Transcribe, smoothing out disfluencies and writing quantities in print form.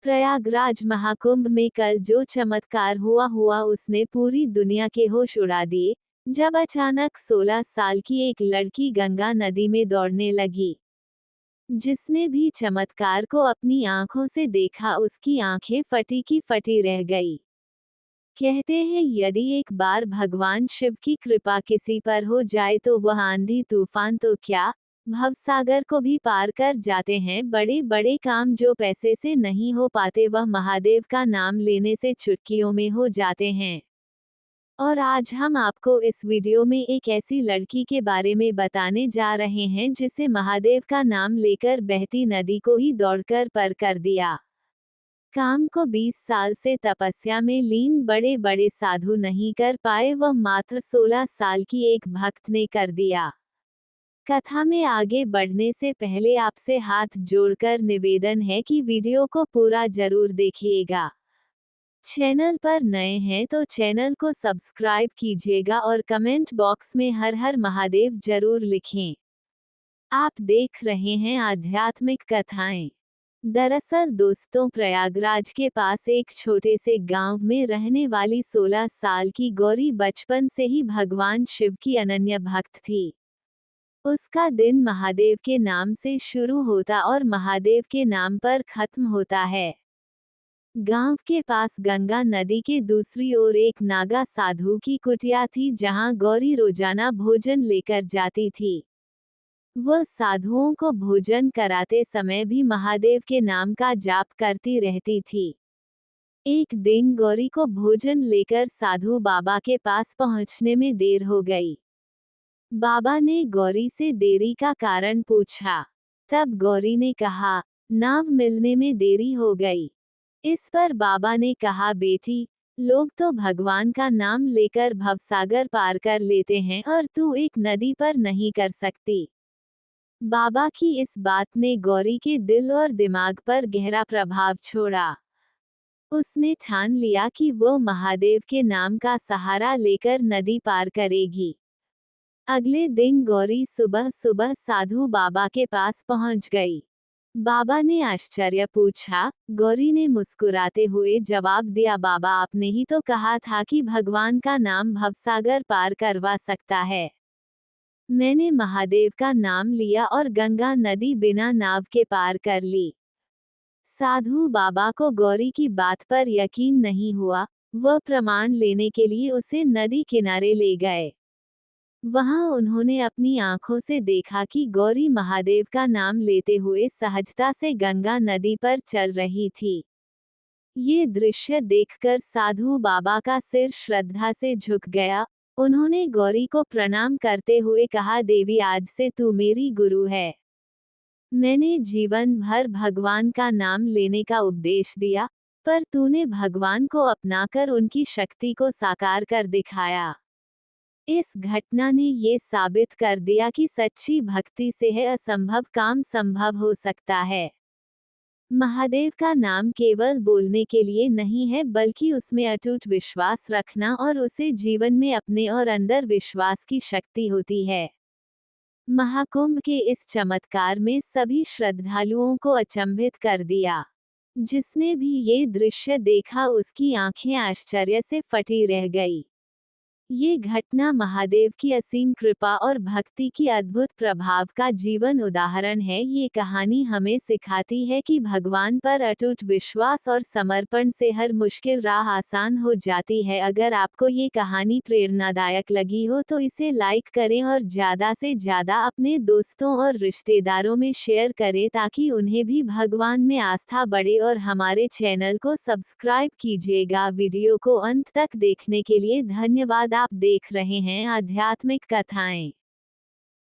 प्रयागराज महाकुंभ में कल जो चमत्कार हुआ उसने पूरी दुनिया के होश उड़ा दिए, जब अचानक 16 साल की एक लड़की गंगा नदी में दौड़ने लगी। जिसने भी चमत्कार को अपनी आंखों से देखा उसकी आंखें फटी की फटी रह गई। कहते हैं यदि एक बार भगवान शिव की कृपा किसी पर हो जाए तो वह आंधी तूफान तो क्या, भवसागर को भी पार कर जाते हैं। बड़े बड़े काम जो पैसे से नहीं हो पाते वह महादेव का नाम लेने से चुटकियों में हो जाते हैं। और आज हम आपको इस वीडियो में एक ऐसी लड़की के बारे में बताने जा रहे हैं जिसे महादेव का नाम लेकर बहती नदी को ही दौड़कर पार कर दिया। काम को 20 साल से तपस्या में लीन बड़े बड़े साधु नहीं कर पाए, वह मात्र 16 साल की एक भक्त ने कर दिया। कथा में आगे बढ़ने से पहले आपसे हाथ जोड़कर निवेदन है कि वीडियो को पूरा जरूर देखिएगा। चैनल पर नए हैं तो चैनल को सब्सक्राइब कीजिएगा और कमेंट बॉक्स में हर हर महादेव जरूर लिखें। आप देख रहे हैं आध्यात्मिक कथाएं। दरअसल दोस्तों, प्रयागराज के पास एक छोटे से गांव में रहने वाली 16 साल की गौरी बचपन से ही भगवान शिव की अनन्य भक्त थी। उसका दिन महादेव के नाम से शुरू होता और महादेव के नाम पर खत्म होता है। गांव के पास गंगा नदी के दूसरी ओर एक नागा साधु की कुटिया थी जहां गौरी रोजाना भोजन लेकर जाती थी। वह साधुओं को भोजन कराते समय भी महादेव के नाम का जाप करती रहती थी। एक दिन गौरी को भोजन लेकर साधु बाबा के पास पहुंचने में देर हो गई। बाबा ने गौरी से देरी का कारण पूछा। तब गौरी ने कहा, नाव मिलने में देरी हो गई। इस पर बाबा ने कहा, बेटी, लोग तो भगवान का नाम लेकर भवसागर पार कर लेते हैं और तू एक नदी पर नहीं कर सकती। बाबा की इस बात ने गौरी के दिल और दिमाग पर गहरा प्रभाव छोड़ा। उसने ठान लिया कि वो महादेव के नाम का सहारा लेकर नदी पार करेगी। अगले दिन गौरी सुबह सुबह साधु बाबा के पास पहुंच गई। बाबा ने आश्चर्य पूछा। गौरी ने मुस्कुराते हुए जवाब दिया, बाबा, आपने ही तो कहा था कि भगवान का नाम भवसागर पार करवा सकता है। मैंने महादेव का नाम लिया और गंगा नदी बिना नाव के पार कर ली। साधु बाबा को गौरी की बात पर यकीन नहीं हुआ। वह प्रमाण लेने के लिए उसे नदी किनारे ले गए। वहां उन्होंने अपनी आंखों से देखा कि गौरी महादेव का नाम लेते हुए सहजता से गंगा नदी पर चल रही थी। ये दृश्य देखकर साधु बाबा का सिर श्रद्धा से झुक गया। उन्होंने गौरी को प्रणाम करते हुए कहा, देवी, आज से तू मेरी गुरु है। मैंने जीवन भर भगवान का नाम लेने का उपदेश दिया, पर तूने भगवान को अपनाकर उनकी शक्ति को साकार कर दिखाया। इस घटना ने ये साबित कर दिया कि सच्ची भक्ति से है असंभव काम संभव हो सकता है। महादेव का नाम केवल बोलने के लिए नहीं है, बल्कि उसमें अटूट विश्वास रखना और उसे जीवन में अपने और अंदर विश्वास की शक्ति होती है। महाकुंभ के इस चमत्कार में सभी श्रद्धालुओं को अचंभित कर दिया। जिसने भी ये दृश्य देखा उसकी आंखें आश्चर्य से फटी रह गई। ये घटना महादेव की असीम कृपा और भक्ति की अद्भुत प्रभाव का जीवन उदाहरण है। ये कहानी हमें सिखाती है कि भगवान पर अटूट विश्वास और समर्पण से हर मुश्किल राह आसान हो जाती है। अगर आपको ये कहानी प्रेरणादायक लगी हो तो इसे लाइक करें और ज़्यादा से ज़्यादा अपने दोस्तों और रिश्तेदारों में शेयर करें ताकि उन्हें भी भगवान में आस्था बढ़े, और हमारे चैनल को सब्सक्राइब कीजिएगा। वीडियो को अंत तक देखने के लिए धन्यवाद। आप देख रहे हैं आध्यात्मिक कथाएं।